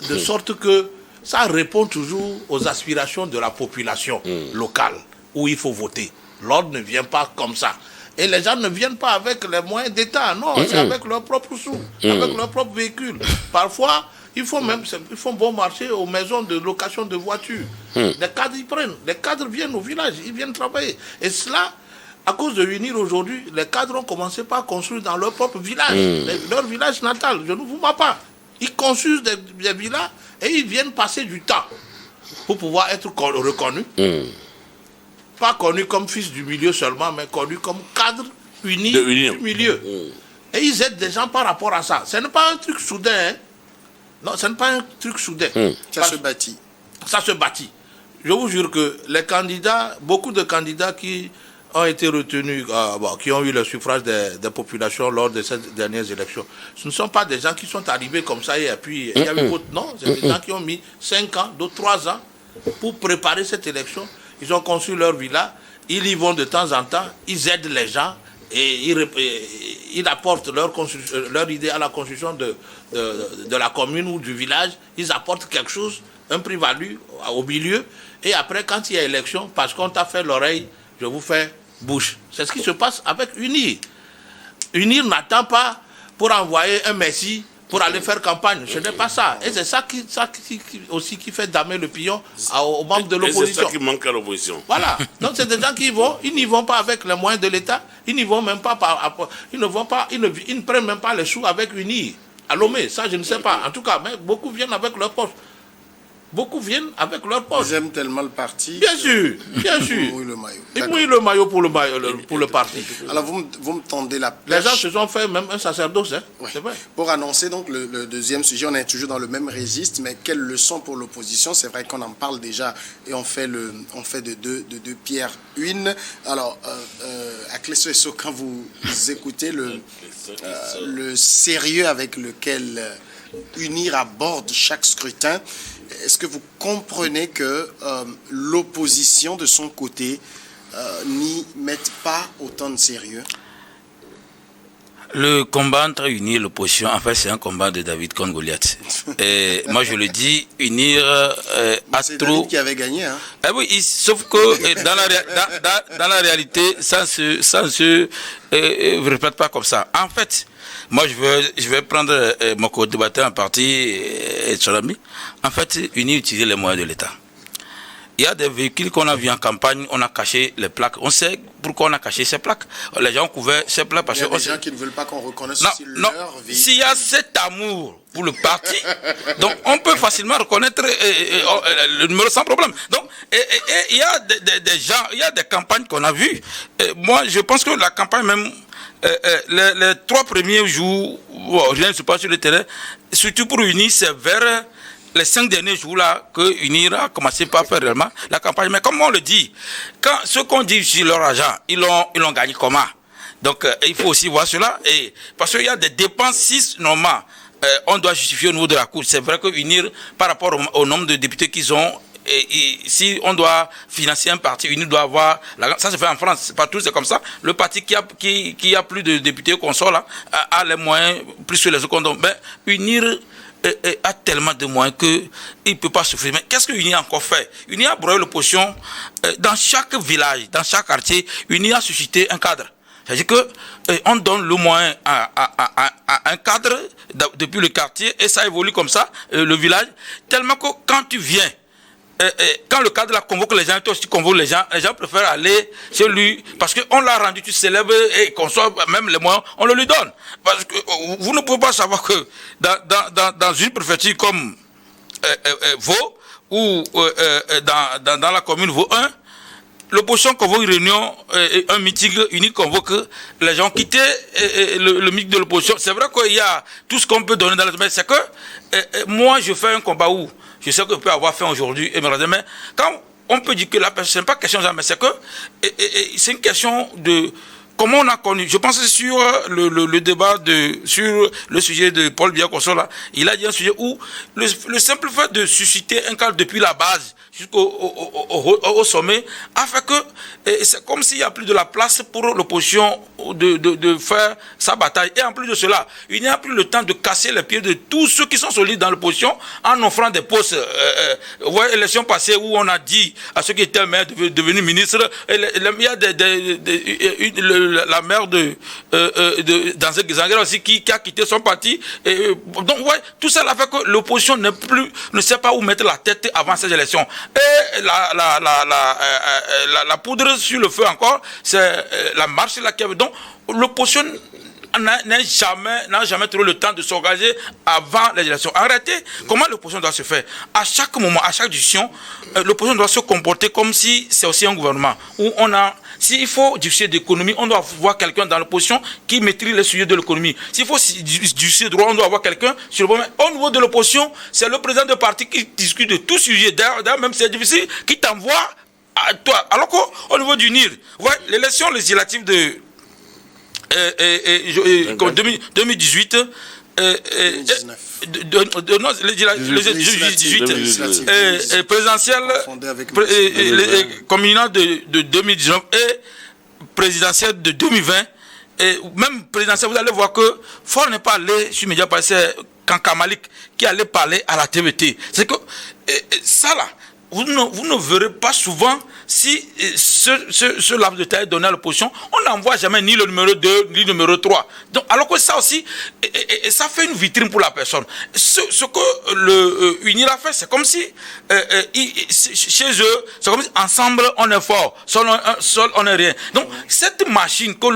de sorte que ça répond toujours aux aspirations de la population locale où il faut voter. L'ordre ne vient pas comme ça. Et les gens ne viennent pas avec les moyens d'État, non, c'est avec leurs propres sous, avec leurs propres véhicules. Parfois, ils font bon marché aux maisons de location de voitures. Les cadres, ils prennent. Les cadres viennent au village, ils viennent travailler. Et cela, à cause de l'UNIR aujourd'hui, les cadres ont commencé par construire dans leur propre village, leur village natal. Je ne vous mens pas. Ils construisent des villas et ils viennent passer du temps pour pouvoir être reconnus. Pas connus comme fils du milieu seulement, mais connus comme cadres unis du milieu. Et ils aident des gens par rapport à ça. Ce n'est pas un truc soudain. Hein. Non, ce n'est pas un truc soudain. Ça se bâtit. Ça se bâtit. Je vous jure que les candidats, beaucoup de candidats qui ont été retenus, qui ont eu le suffrage des populations lors de ces dernières élections, ce ne sont pas des gens qui sont arrivés comme ça et puis il y a eu autre. Non, c'est des gens qui ont mis 5 ans, d'autres 3 ans pour préparer cette élection. Ils ont construit leur villa, ils y vont de temps en temps, ils aident les gens et ils apportent leur idée à la construction de la commune ou du village. Ils apportent quelque chose, un prix-value au milieu. Et après, quand il y a élection, parce qu'on t'a fait l'oreille, je vous fais bouche. C'est ce qui se passe avec UNIR. UNIR n'attend pas pour envoyer un messie pour aller faire campagne. Ce n'est pas ça. Et c'est ça qui aussi qui fait damer le pion aux membres de l'opposition. C'est ça qui manque à l'opposition. Voilà. Donc c'est des gens qui ils n'y vont pas avec les moyens de l'État. Ils n'y vont même pas ils ne prennent même pas les sous avec UNIR. À Lomé, ça je ne sais pas. En tout cas, mais beaucoup viennent avec leur poche. Beaucoup viennent avec leur poche. Ils aiment tellement le parti. Bien sûr, bien sûr. Ils mouillent le maillot. Ils mouillent le maillot pour le parti. Alors vous me tendez la perche. Les gens se sont fait même un sacerdoce. Hein. Ouais. C'est vrai. Pour annoncer donc le deuxième sujet, on est toujours dans le même registre, mais quelle leçon pour l'opposition? C'est vrai qu'on en parle déjà et on fait de deux pierres une. Alors, à Clésso et So, quand vous écoutez le sérieux avec lequel UNIR aborde chaque scrutin, est-ce que vous comprenez que l'opposition de son côté n'y mette pas autant de sérieux? Le combat entre UNIR et l'opposition, en fait, c'est un combat de David contre Goliath. Et moi, je le dis, UNIR a c'est trop... David qui avait gagné, hein? Eh oui, sauf que dans la réalité, ça se répète pas comme ça. En fait, moi, je vais prendre mon co-débatteur en partie et son ami. En fait, UNIR utilise les moyens de l'État. Il y a des véhicules qu'on a vus en campagne, on a caché les plaques. On sait pourquoi on a caché ces plaques. Les gens ont couvert ces plaques parce que... Il y a des gens qui ne veulent pas qu'on reconnaisse aussi leur véhicule. S'il y a cet amour pour le parti, donc on peut facilement reconnaître le numéro sans problème. Donc, il y a des gens, il y a des campagnes qu'on a vues. Moi, je pense que la campagne même... les 3 premiers jours, rien ne se passe sur le terrain, surtout pour UNIR, c'est vers les 5 derniers jours-là que UNIR a commencé par faire réellement la campagne. Mais comme on le dit, quand ce qu'on dit sur leur argent, ils l'ont gagné comment? Donc il faut aussi voir cela. Et, parce qu'il y a des dépenses, si normalement on doit justifier au niveau de la Cour. C'est vrai que UNIR, par rapport au nombre de députés qu'ils ont, et si on doit financer un parti, UNIR doit avoir... Ça se fait en France, c'est partout, c'est comme ça. Le parti qui a plus de députés qu'on sort là, a les moyens plus que les autres. Ben, UNIR a tellement de moyens qu'il ne peut pas souffrir. Mais qu'est-ce que UNIR a encore fait? UNIR a broyé l'opposition dans chaque village, dans chaque quartier. UNIR a suscité un cadre. C'est-à-dire qu'on donne le moyen à un cadre depuis le quartier et ça évolue comme ça, le village, tellement que quand tu viens, quand le cadre la convoque les gens, toi aussi convoque les gens préfèrent aller chez lui parce qu'on l'a rendu, tu célèbres et qu'on soit même les moyens, on le lui donne. Parce que vous ne pouvez pas savoir que dans une préfecture comme Vaud ou dans la commune Vaud 1, l'opposition convoque une réunion, un meeting unique convoque les gens quitter le meeting de l'opposition. C'est vrai qu'il y a tout ce qu'on peut donner dans le domaine. C'est que moi, je fais un combat où je sais que je peux avoir fait aujourd'hui et me mais quand on peut dire que la personne, ce n'est pas question de ça, mais c'est que c'est une question de comment on a connu. Je pense sur le débat sur le sujet de Paul Biya-Kosso là, il a dit un sujet où le simple fait de susciter un cadre depuis la base jusqu'au sommet a fait que c'est comme s'il n'y a plus de la place pour l'opposition de faire sa bataille. Et en plus de cela, il n'y a plus le temps de casser les pieds de tous ceux qui sont solides dans l'opposition en offrant des postes. Vous voyez, l'élection passée où on a dit à ceux qui étaient maires de devenir ministres, il y a la maire dans ce aussi qui a quitté son parti. Donc, ouais, tout ça a fait que l'opposition ne sait pas où mettre la tête avant ces élections. Et la poudre sur le feu encore, c'est la marche là qui avait. Donc, l'opposition n'a jamais trouvé le temps de s'organiser avant les élections. En réalité, comment l'opposition doit se faire? À chaque moment, à chaque discussion, l'opposition doit se comporter comme si c'est aussi un gouvernement. Où s'il faut discuter d'économie, on doit voir quelqu'un dans l'opposition qui maîtrise les sujets de l'économie. S'il faut discuter de droit, on doit avoir quelqu'un sur le moment. Au niveau de l'opposition, c'est le président de parti qui discute de tout sujet. D'ailleurs, même c'est difficile, qui t'envoie à toi. Alors qu'au niveau du NIR, ouais, l'élection législative de 2018 présidentielle communale de 2019 et présidentielle de 2020 et même présidentielle, vous allez voir que Fort n'est pas allé sur Média Passé Kanka Malik qui allait parler à la TVT. C'est que ça là, vous ne verrez pas souvent si ce laps de temps est donné à l'opposition, on n'envoie jamais ni le numéro 2, ni le numéro 3. Donc, alors que ça aussi, ça fait une vitrine pour la personne. Ce que le UNIR a fait, c'est comme si, chez eux, c'est comme si ensemble on est fort, seul on n'est rien. Donc, cette machine que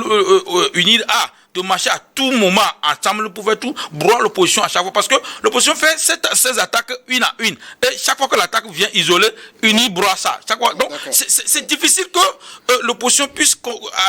UNIR a, de marcher à tout moment ensemble, pouvait tout broyer l'opposition à chaque fois. Parce que l'opposition fait ces attaques une à une. Et chaque fois que l'attaque vient isoler, UNI broie ça. Chaque fois. Donc, c'est difficile que l'opposition puisse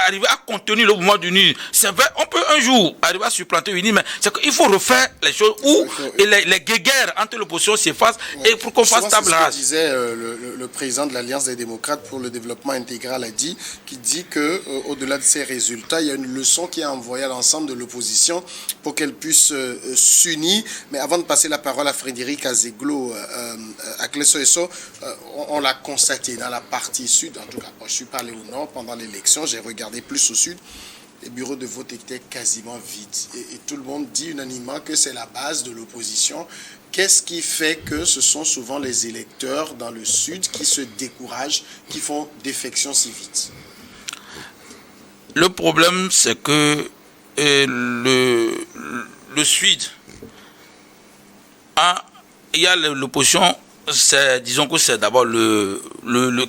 arriver à contenir le mouvement d'UNI. C'est vrai, on peut un jour arriver à supplanter UNI, mais c'est qu'il faut refaire les choses où les guéguerres entre l'opposition s'effacent et pour qu'on fasse table rase. Ce que disait le président de l'Alliance des démocrates pour le développement intégral qui dit que au-delà de ces résultats, il y a une leçon qui est envoyée à l'ensemble de l'opposition pour qu'elle puisse s'unir. Mais avant de passer la parole à Frédéric Azeglo, à Clé-Soeso, on l'a constaté dans la partie sud, en tout cas, moi, je suis pas allé au nord pendant l'élection, j'ai regardé plus au sud, les bureaux de vote étaient quasiment vides. Et tout le monde dit unanimement que c'est la base de l'opposition. Qu'est-ce qui fait que ce sont souvent les électeurs dans le sud qui se découragent, qui font défection si vite? Le problème, c'est que le Sud, il y a l'opposition, disons que c'est d'abord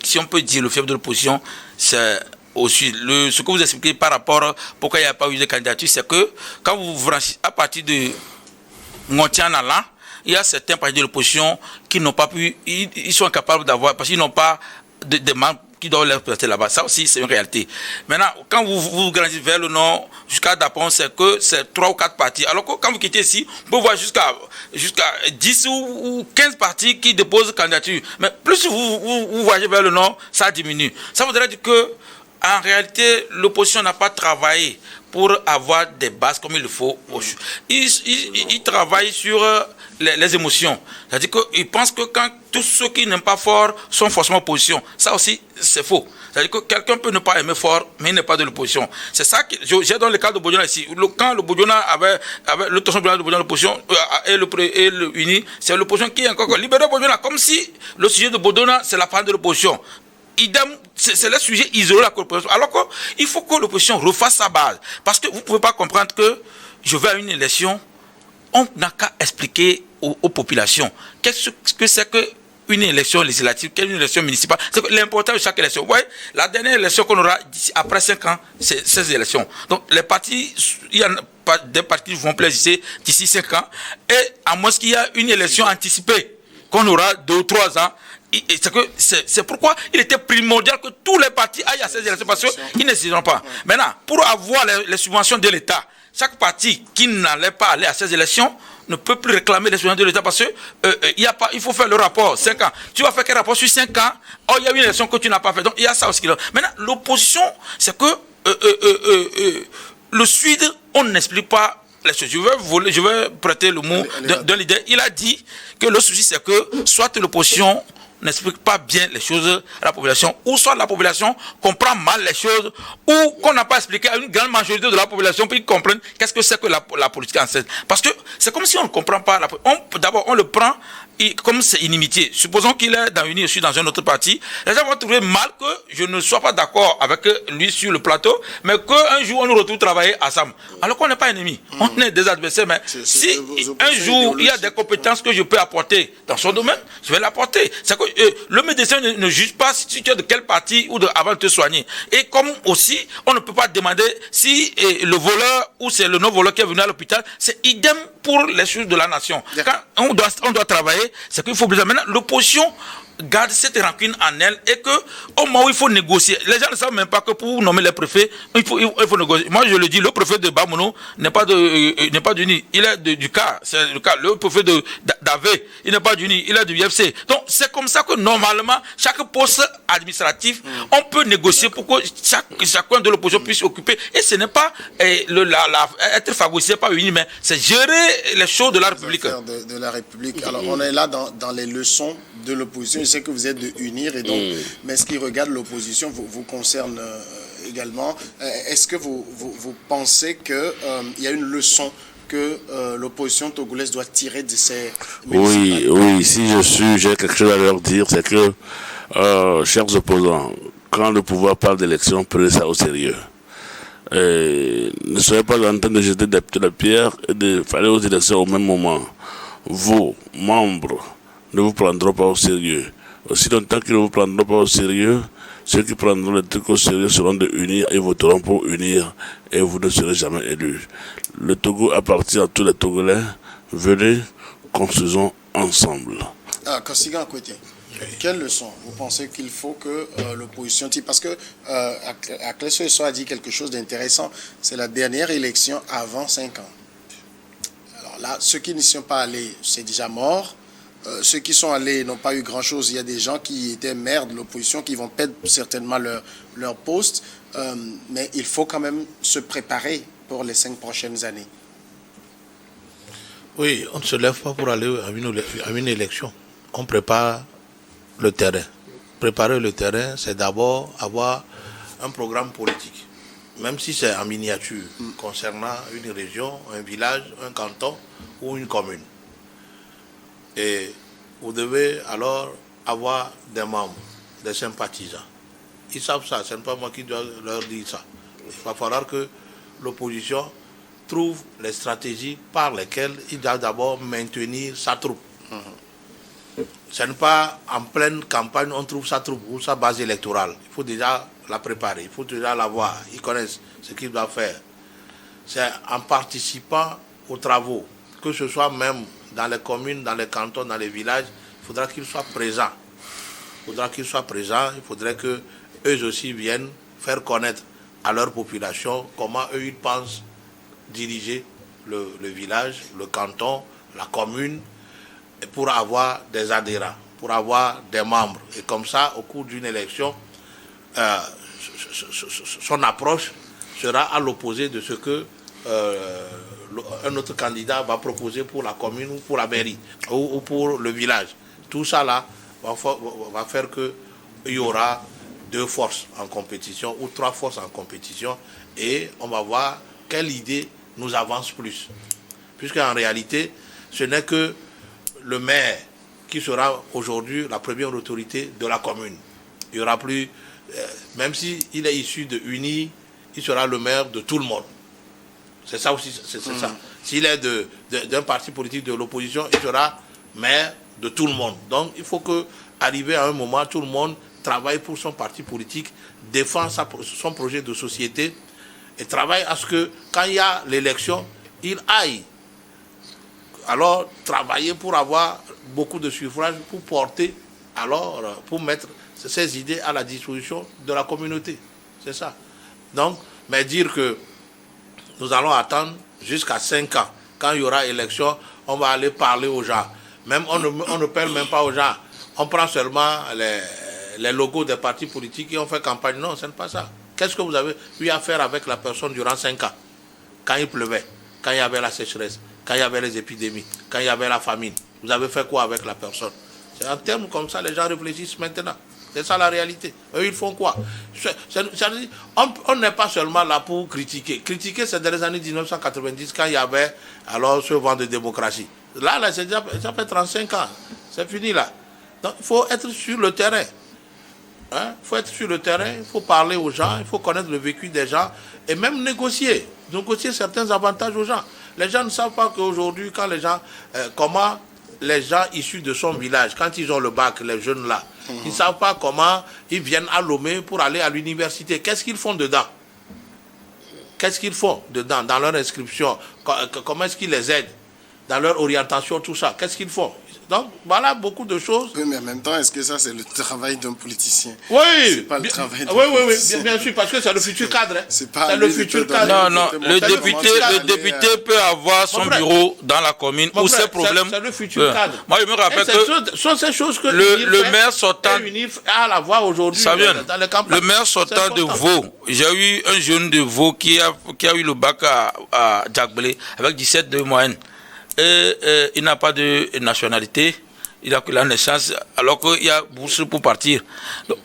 si on peut dire le fief de l'opposition, c'est au Sud. Ce que vous expliquez par rapport pourquoi il n'y a pas eu de candidature, c'est que quand vous franchissez à partir de Montiana là, il y a certains partis de l'opposition qui n'ont pas pu, ils sont incapables d'avoir, parce qu'ils n'ont pas de membres qui doivent les représenter là-bas. Ça aussi, c'est une réalité. Maintenant, quand vous grandissez vers le nord, jusqu'à Dapon, c'est que c'est 3 ou 4 partis. Alors que quand vous quittez ici, vous pouvez voir jusqu'à 10 ou 15 partis qui déposent candidature. Mais plus vous voyagez vers le nord, ça diminue. Ça voudrait dire que, en réalité, l'opposition n'a pas travaillé pour avoir des bases comme il le faut. Ils travaillent sur les émotions. C'est-à-dire qu'ils pensent que quand tous ceux qui n'aiment pas fort sont forcément opposition. Ça aussi, c'est faux. C'est-à-dire que quelqu'un peut ne pas aimer fort, mais il n'est pas de l'opposition. C'est ça que j'ai dans le cas de Bodiona ici. Quand le Bodiona avait le tension de Bodiona l'opposition et le UNI, c'est l'opposition qui est encore libéré Bodiona, comme si le sujet de Bodiona, c'est la part de l'opposition. Idem, c'est le sujet isolé de la corporation. Alors qu'il faut que l'opposition refasse sa base. Parce que vous ne pouvez pas comprendre que je vais à une élection, on n'a qu'à expliquer aux populations qu'est-ce que c'est qu'une élection législative, qu'est-ce qu'une élection municipale. C'est que l'important de chaque élection. Vous voyez, la dernière élection qu'on aura après 5 ans, c'est ces élections. Donc les partis, il y a des partis qui vont plaisir d'ici 5 ans. Et à moins qu'il y ait une élection anticipée qu'on aura 2 ou 3 ans, c'est pourquoi il était primordial que tous les partis aillent à ces élections parce qu'ils ne décideront pas. Maintenant, pour avoir les subventions de l'État, chaque parti qui n'allait pas aller à ces élections ne peut plus réclamer les subventions de l'État parce que il faut faire le rapport 5 ans. Tu vas faire quel rapport sur 5 ans? Oh, il y a une élection que tu n'as pas fait. Donc il y a ça aussi. Maintenant, l'opposition, c'est que le Sud, on n'explique pas les choses. Je vais prêter le mot d'un leader. Il a dit que le souci, c'est que soit l'opposition n'explique pas bien les choses à la population, ou soit la population comprend mal les choses, ou qu'on n'a pas expliqué à une grande majorité de la population pour qu'ils comprennent qu'est-ce que c'est que la politique ancienne. Parce que c'est comme si on ne comprend pas. D'abord, on le prend comme c'est inimitié, supposons qu'il est dans UNI et je suis dans un autre parti, les gens vont trouver mal que je ne sois pas d'accord avec lui sur le plateau, mais qu'un jour on nous retrouve travailler ensemble. Alors qu'on n'est pas ennemis, on est des adversaires, mais si un jour il y a des compétences que je peux apporter dans son domaine, je vais l'apporter. C'est que le médecin ne juge pas si tu es de quel parti ou avant de te soigner. Et comme aussi, on ne peut pas demander si le voleur ou c'est le non-voleur qui est venu à l'hôpital, c'est idem pour les choses de la nation. Quand on doit travailler, c'est qu'il faut... Maintenant, l'opposition garde cette rancune en elle et que au moment où il faut négocier, les gens ne savent même pas que pour nommer les préfets, il faut négocier. Moi je le dis, le préfet de Bamono n'est pas du NI, il est du CAR, c'est le CAR. Le préfet d'Avé, il n'est pas du NI, il est du UFC. Donc c'est comme ça que normalement chaque poste administratif, on peut négocier pour que chacun de l'opposition puisse occuper. Et ce n'est pas être favorisé par UNI, mais c'est gérer les choses de la République. De la République. Alors on est là dans les leçons de l'opposition. Je sais que vous êtes de UNIR, et donc, mais ce qui regarde l'opposition vous concerne également. Est-ce que vous pensez qu'il y a une leçon que l'opposition togolaise doit tirer de ces... Oui, si j'ai quelque chose à leur dire, c'est que, chers opposants, quand le pouvoir parle d'élection, prenez ça au sérieux. Ne soyez pas en train de jeter de la pierre et de faire aux élections au même moment. Vos membres ne vous prendront pas au sérieux. Aussi longtemps qu'ils ne vous prendront pas au sérieux, ceux qui prendront le truc au sérieux seront de unir et voteront pour unir, et vous ne serez jamais élus. Le Togo appartient à tous les Togolais. Venez, construisons ensemble. Kosiga Akwete, quelle leçon vous pensez qu'il faut que l'opposition tire? Parce que Aklesio a dit quelque chose d'intéressant. C'est la dernière élection avant 5 ans. Alors là, ceux qui n'y sont pas allés, c'est déjà mort. Ceux qui sont allés n'ont pas eu grand-chose. Il y a des gens qui étaient maires de l'opposition qui vont perdre certainement leur poste. Mais il faut quand même se préparer pour les 5 prochaines années. Oui, on ne se lève pas pour aller à une élection. On prépare le terrain. Préparer le terrain, c'est d'abord avoir un programme politique. Même si c'est en miniature, concernant une région, un village, un canton ou une commune. Et vous devez alors avoir des membres, des sympathisants. Ils savent ça, ce n'est pas moi qui dois leur dire ça. Il va falloir que l'opposition trouve les stratégies par lesquelles il doit d'abord maintenir sa troupe. Ce n'est pas en pleine campagne on trouve sa troupe ou sa base électorale. Il faut déjà la préparer, il faut déjà la voir. Ils connaissent ce qu'ils doivent faire. C'est en participant aux travaux, que ce soit même dans les communes, dans les cantons, dans les villages, il faudra qu'ils soient présents. Il faudrait qu'eux aussi viennent faire connaître à leur population comment eux ils pensent diriger le village, le canton, la commune, pour avoir des adhérents, pour avoir des membres. Et comme ça, au cours d'une élection, son approche sera à l'opposé de ce que un autre candidat va proposer pour la commune ou pour la mairie ou pour le village. Tout ça là va faire qu'il y aura 2 forces en compétition ou 3 forces en compétition, et on va voir quelle idée nous avance plus. Puisqu'en réalité, ce n'est que le maire qui sera aujourd'hui la première autorité de la commune. Il n'y aura plus, même s'il est issu de UNI, il sera le maire de tout le monde. C'est ça aussi, c'est ça. S'il est d'un parti politique de l'opposition, il sera maire de tout le monde. Donc il faut qu'arriver à un moment, tout le monde travaille pour son parti politique, défend son projet de société et travaille à ce que, quand il y a l'élection, il aille alors travailler pour avoir beaucoup de suffrages, pour porter, alors pour mettre ces idées à la disposition de la communauté. C'est ça. Donc, mais dire que nous allons attendre jusqu'à 5 ans. Quand il y aura élection, on va aller parler aux gens. Même on ne parle même pas aux gens. On prend seulement les logos des partis politiques et on fait campagne. Non, ce n'est pas ça. Qu'est-ce que vous avez eu à faire avec la personne durant 5 ans? Quand il pleuvait, quand il y avait la sécheresse, quand il y avait les épidémies, quand il y avait la famine. Vous avez fait quoi avec la personne? C'est en termes comme ça, les gens réfléchissent maintenant. C'est ça la réalité. Eux, ils font quoi? On n'est pas seulement là pour critiquer. Critiquer, c'est dans les années 1990, quand il y avait alors ce vent de démocratie. Là, ça fait 35 ans. C'est fini là. Donc, il faut être sur le terrain. Il faut être sur le terrain, il faut parler aux gens, il faut connaître le vécu des gens et même négocier certains avantages aux gens. Les gens ne savent pas qu'aujourd'hui, quand les gens, comment les gens issus de son village, quand ils ont le bac, les jeunes là, ils ne savent pas comment ils viennent à Lomé pour aller à l'université. Qu'est-ce qu'ils font dedans? Qu'est-ce qu'ils font dedans, dans leur inscription? Comment est-ce qu'ils les aident? Dans leur orientation, tout ça, qu'est-ce qu'ils font? Donc, voilà beaucoup de choses. Oui, mais en même temps, est-ce que ça, c'est le travail d'un politicien? Oui, c'est pas le travail d'un politicien. Bien sûr, parce que c'est le futur cadre. C'est pas le futur cadre. Non, le député peut avoir son bureau dans la commune où ses problèmes. C'est le futur cadre. Moi, je me rappelle que ce sont ces choses que le maire sortant à la voix aujourd'hui dans les campagnes. Le maire sortant de Vaud, j'ai eu un jeune de Vaud qui a eu le bac à Djagblé avec 17 de moyenne. Il n'a pas de nationalité, il a que la naissance, alors qu'il y a bourse pour partir. Donc,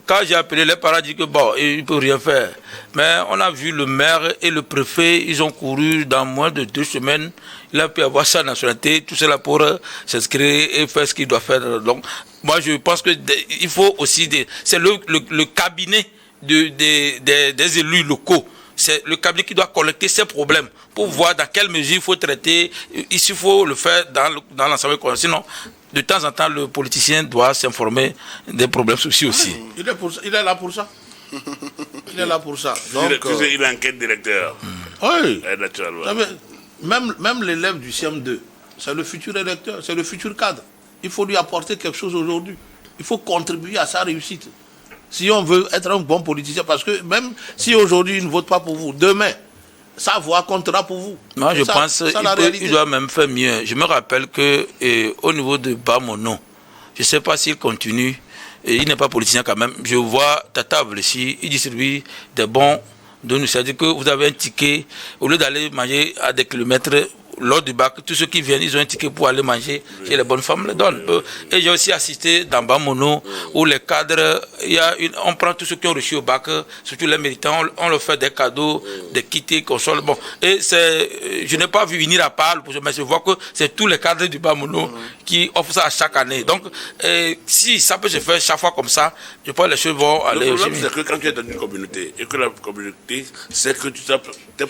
quand j'ai appelé, les parents disent que bon, il ne peut rien faire. Mais on a vu le maire et le préfet, ils ont couru dans moins de 2 semaines. Il a pu avoir sa nationalité, tout cela pour s'inscrire et faire ce qu'il doit faire. Donc, moi, je pense qu'il faut aussi c'est le cabinet des élus locaux. C'est le cabinet qui doit collecter ces problèmes pour voir dans quelle mesure il faut traiter. Ici, il faut le faire dans l'ensemble. Sinon, de temps en temps, le politicien doit s'informer des problèmes sociaux aussi. Il est là pour ça. Il est là pour ça. Donc, il est enquête directeur. Oui. Naturellement. Même l'élève du CM2, c'est le futur électeur, c'est le futur cadre. Il faut lui apporter quelque chose aujourd'hui. Il faut contribuer à sa réussite. Si on veut être un bon politicien, parce que même si aujourd'hui il ne vote pas pour vous, demain, sa voix comptera pour vous. Moi, je pense qu'il doit même faire mieux. Je me rappelle qu'au niveau de Bamono, je ne sais pas s'il continue, il n'est pas politicien quand même. Je vois Tata ici, il distribue des bons de nous. C'est-à-dire que vous avez un ticket, au lieu d'aller manger à des kilomètres, lors du bac, tous ceux qui viennent, ils ont un ticket pour aller manger chez les bonnes femmes, les donnent. Et j'ai aussi assisté dans Bamono, où les cadres, on prend tous ceux qui ont reçu au bac, surtout les militants, on leur fait des cadeaux, des kits, consoles. Bon. Et je n'ai pas vu venir à part, mais je vois que c'est tous les cadres du Bamono qui offrent ça à chaque année. Donc, si ça peut se faire chaque fois comme ça, je pense que les choses vont aller. Le problème, c'est que quand tu es dans une communauté, et que la communauté sait que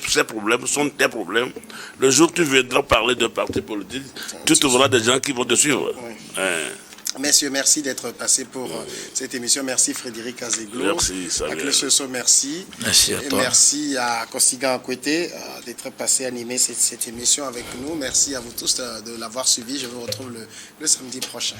ces problèmes sont tes problèmes, le jour où tu viendras parler de partis politiques, tu trouveras des gens qui vont te suivre. Oui. Messieurs, merci d'être passé pour cette émission. Merci Frédéric Azeglo. Merci, merci. Merci à toi. Et merci à Kosiga Akwete d'être passé animer cette émission avec nous. Merci à vous tous de l'avoir suivi. Je vous retrouve le samedi prochain.